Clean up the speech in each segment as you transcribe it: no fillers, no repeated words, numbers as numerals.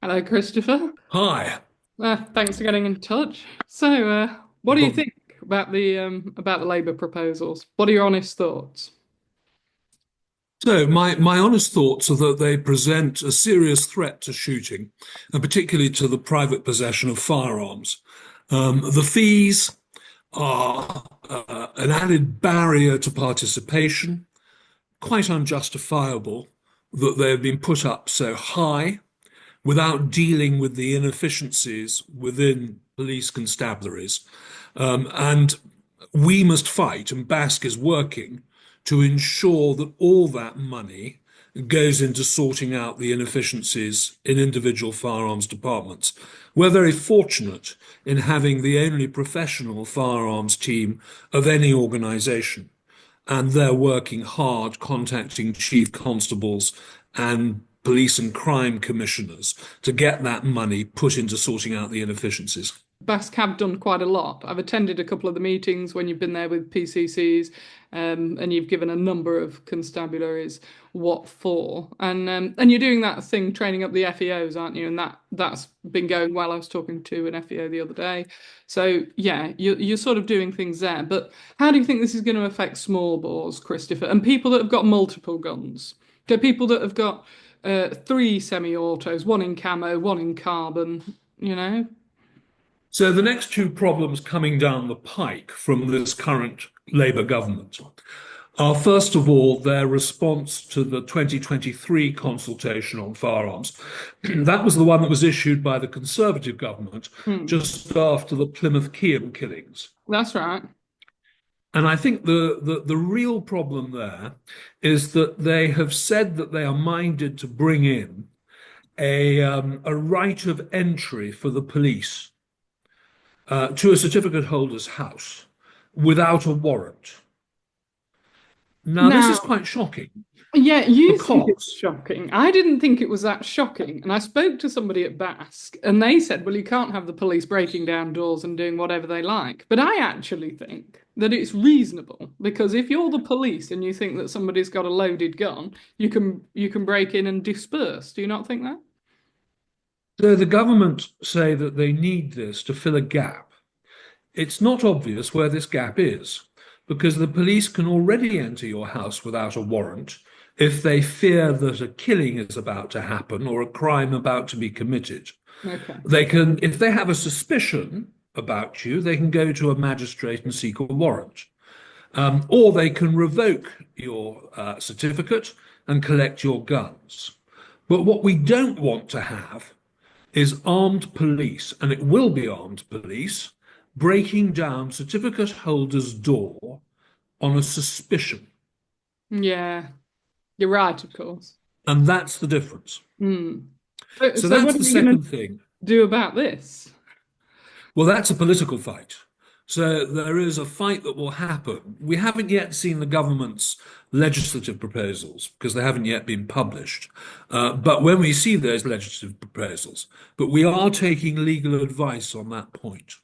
Hello, Christopher. Hi. Thanks for getting in touch. So, what No do you problem. think about the Labour proposals? What are your honest thoughts? So my honest thoughts are that they present a serious threat to shooting, and particularly to the private possession of firearms. The fees are an added barrier to participation, quite unjustifiable that they have been put up so high without dealing with the inefficiencies within police constabularies. And we must fight, and Basque is working to ensure that all that money goes into sorting out the inefficiencies in individual firearms departments. We're very fortunate in having the only professional firearms team of any organisation, and they're working hard contacting chief constables and police and crime commissioners to get that money put into sorting out the inefficiencies. Basque have done quite a lot. I've attended a couple of the meetings when you've been there with PCCs, and you've given a number of constabularies what for, and you're doing that thing training up the FEOs, aren't you? And that's been going well. I was talking to an FEO the other day, so yeah, you're sort of doing things there. But how do you think this is going to affect small bores, Christopher, and people that have got multiple guns? So people that have got three semi-autos, one in camo, one in carbon, you know? So the next two problems coming down the pike from this current Labour government are, first of all, their response to the 2023 consultation on firearms. That was the one that was issued by the Conservative government Hmm. just after the Plymouth Keyham killings. That's right. And I think the real problem there is that they have said that they are minded to bring in a right of entry for the police to a certificate holder's house without a warrant. Now, this is Now, quite shocking yeah, you think it's because shocking. I didn't think it was that shocking. And I spoke to somebody at Basque, and they said, well, you can't have the police breaking down doors and doing whatever they like. But I actually think that it's reasonable because if you're the police and you think that somebody's got a loaded gun, you can break in and disperse. Do you not think that? the government say that they need this to fill a gap. It's not obvious where this gap is because the police can already enter your house without a warrant if they fear that a killing is about to happen or a crime about to be committed. Okay. They can, if they have a suspicion about you, they can go to a magistrate and seek a warrant. Or they can revoke your certificate and collect your guns. But what we don't want to have is armed police, and it will be armed police, breaking down certificate holders' door on a suspicion. Yeah, you're right, of course. And that's the difference. Hmm. So, So so what that's are the you going second to thing. do about this? Well, that's a political fight. So there is a fight that will happen. We haven't yet seen the government's legislative proposals because they haven't yet been published. But when we see those legislative proposals, but we are taking legal advice on that point.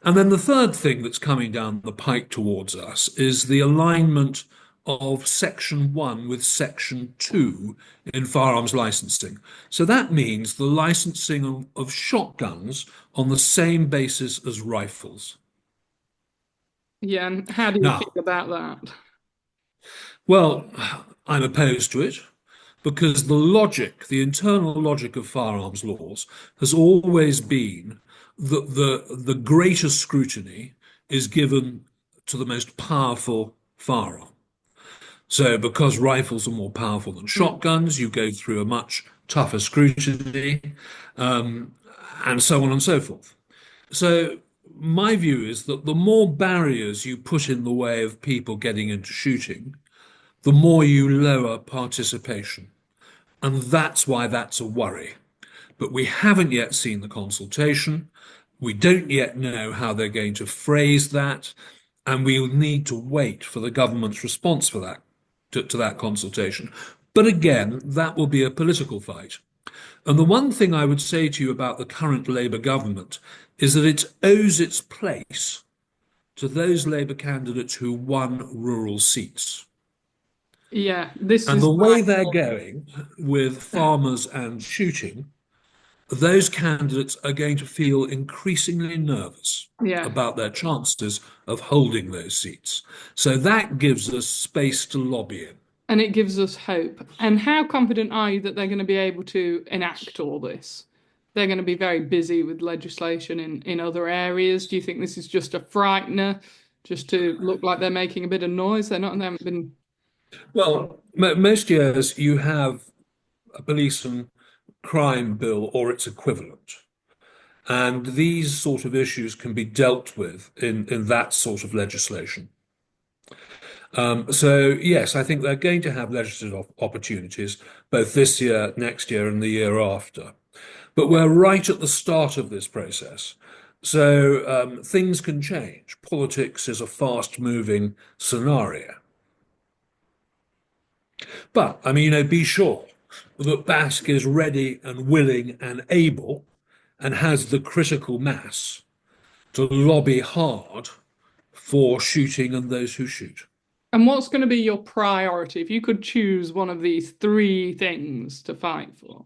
And then the third thing that's coming down the pike towards us is the alignment of Section 1 with Section 2 in firearms licensing. So that means the licensing of shotguns on the same basis as rifles. Yeah, and how do you feel Now, about that? well, I'm opposed to it because the logic, the internal logic of firearms laws has always been that the greater scrutiny is given to the most powerful firearm. So, because rifles are more powerful than Hmm. shotguns, you go through a much tougher scrutiny, um, and so on and so forth. So, my view is that the more barriers you put in the way of people getting into shooting, the more you lower participation. And that's why that's a worry. But we haven't yet seen the consultation. We don't yet know how they're going to phrase that. And we'll need to wait for the government's response for that, to that consultation. But again, that will be a political fight. And the one thing I would say to you about the current Labour government is that it owes its place to those Labour candidates who won rural seats. Yeah, this And is the why. way they're going with farmers and shooting those candidates are going to feel increasingly nervous Yeah. about their chances of holding those seats. So that gives us space to lobby in. And it gives us hope. And how confident are you that they're going to be able to enact all this? They're going to be very busy with legislation in other areas. Do you think this is just a frightener, just to look like they're making a bit of noise? They haven't been. Well, most years you have a police and crime bill or its equivalent. And these sort of issues can be dealt with in that sort of legislation. So, yes, I think they're going to have legislative opportunities both this year, next year, and the year after. But we're right at the start of this process. So things can change. Politics is a fast-moving scenario. But, I mean, be sure that Basque is ready and willing and able and has the critical mass to lobby hard for shooting and those who shoot. And what's going to be your priority if you could choose one of these three things to fight for?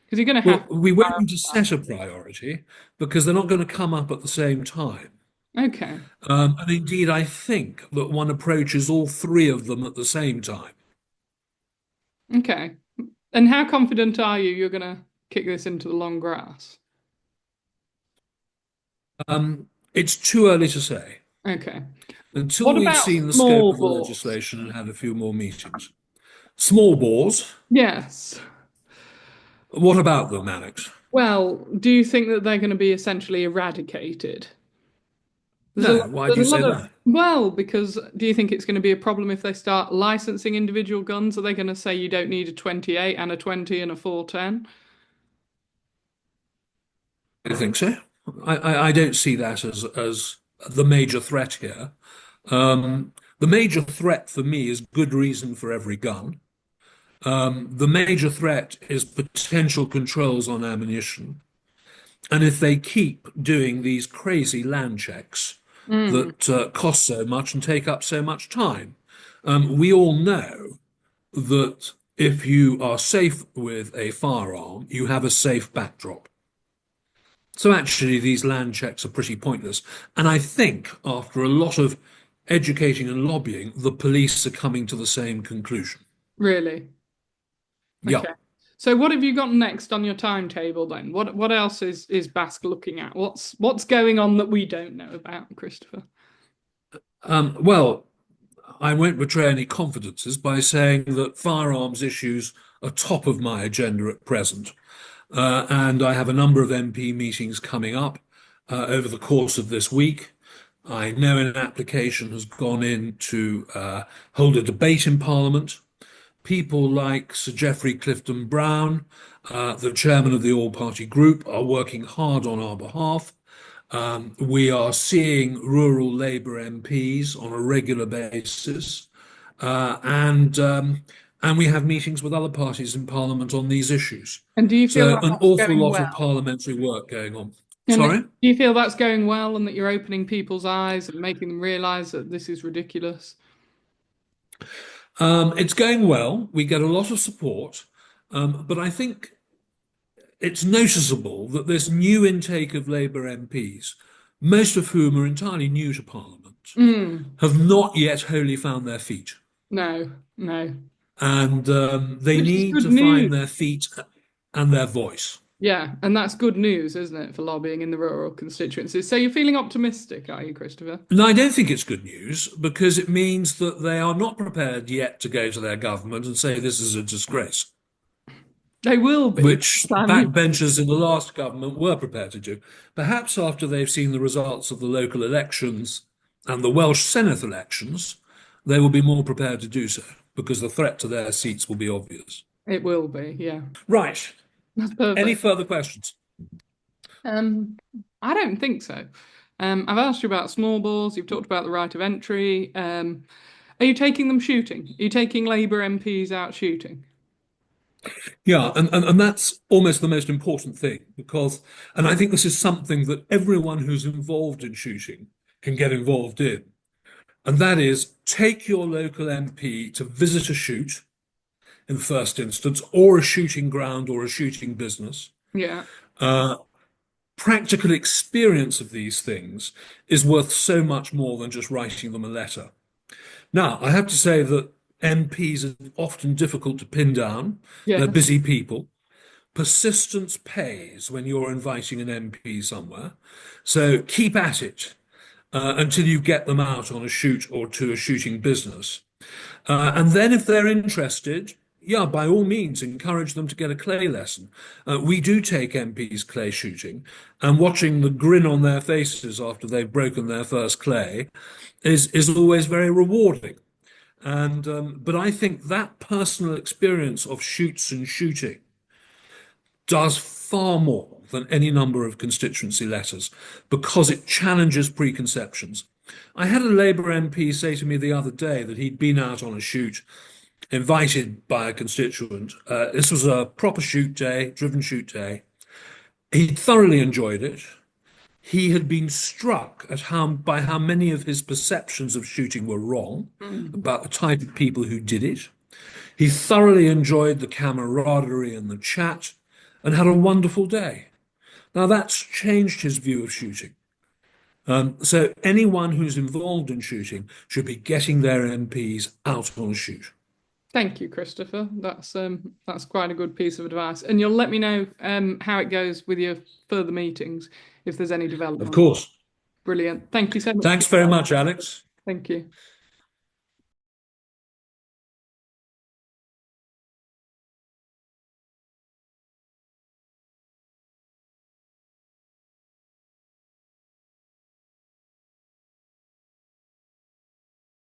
Because you're going to have Well, to we won't need to clarify. set a priority because they're not going to come up at the same time. Okay. And indeed, I think that one approaches all three of them at the same time. Okay. And how confident are you you're going to kick this into the long grass? It's too early to say Okay. until What we've about seen the scope small of the bores? legislation and had a few more meetings. Small bores, Yes. what about them, Alex? Well, do you think that they're going to be essentially eradicated? No, why There's do a you say lot of, that? well, because do you think it's going to be a problem if they start licensing individual guns? Are they going to say you don't need a 28 and a 20 and a 410? I think so. I don't see that as the major threat here. The major threat for me is good reason for every gun. The major threat is potential controls on ammunition. And if they keep doing these crazy land checks Mm, that cost so much and take up so much time, we all know that if you are safe with a firearm, you have a safe backdrop. So actually, these land checks are pretty pointless. And I think after a lot of educating and lobbying, the police are coming to the same conclusion. really? Yeah. Okay. So what have you got next on your timetable then? What else is Basque looking at? What's going on that we don't know about, Christopher? Well, I won't betray any confidences by saying that firearms issues are top of my agenda at present. And I have a number of MP meetings coming up over the course of this week. I know an application has gone in to hold a debate in Parliament. People like Sir Geoffrey Clifton Brown, the chairman of the All Party Group, are working hard on our behalf. We are seeing rural Labour MPs on a regular basis, and we have meetings with other parties in Parliament on these issues. And do you feel So like an that's awful going lot of well? parliamentary work going on. And do Sorry? you feel that's going well and that you're opening people's eyes and making them realize that this is ridiculous? It's going well. We get a lot of support, but I think it's noticeable that this new intake of Labour MPs, most of whom are entirely new to Parliament, Mm, have not yet wholly found their feet. no, no. And they Which is need good to find news. their feet and their voice. Yeah, and that's good news, isn't it, for lobbying in the rural constituencies? So you're feeling optimistic, are you, Christopher? And I don't think it's good news because it means that they are not prepared yet to go to their government and say this is a disgrace, They will be by which the time you. backbenchers in the last government were prepared to do. Perhaps after they've seen the results of the local elections and the Welsh Senedd elections, they will be more prepared to do so because the threat to their seats will be obvious. It will be, yeah. Right. That's Any perfect. further questions? Um, I don't think so. I've asked you about small bores. You've talked about the right of entry. Are you taking them shooting? Are you taking Labour MPs out shooting? Yeah, and that's almost the most important thing because, and I think this is something that everyone who's involved in shooting can get involved in, and that is take your local MP to visit a shoot in the first instance, or a shooting ground or a shooting business. Yeah. Uh, Practical experience of these things is worth so much more than just writing them a letter. Now, I have to say that MPs are often difficult to pin down. They're Yes. busy people. Persistence pays when you're inviting an MP somewhere. So keep at it until you get them out on a shoot or to a shooting business. And then if they're interested, yeah, by all means, encourage them to get a clay lesson. We do take MPs clay shooting, and watching the grin on their faces after they've broken their first clay is always very rewarding. And but I think that personal experience of shoots and shooting does far more than any number of constituency letters because it challenges preconceptions. I had a Labour MP say to me the other day that he'd been out on a shoot invited by a constituent. This was a proper shoot day, driven shoot day. He thoroughly enjoyed it. He had been struck at by how many of his perceptions of shooting were wrong Mm. about the type of people who did it. He thoroughly enjoyed the camaraderie and the chat and had a wonderful day. Now that's changed his view of shooting. So anyone who's involved in shooting should be getting their MPs out on a shoot. Thank you, Christopher. That's quite a good piece of advice. And you'll let me know how it goes with your further meetings if there's any Of development. course. Brilliant. Thank you so much. Thanks very much, Alex. Thank you.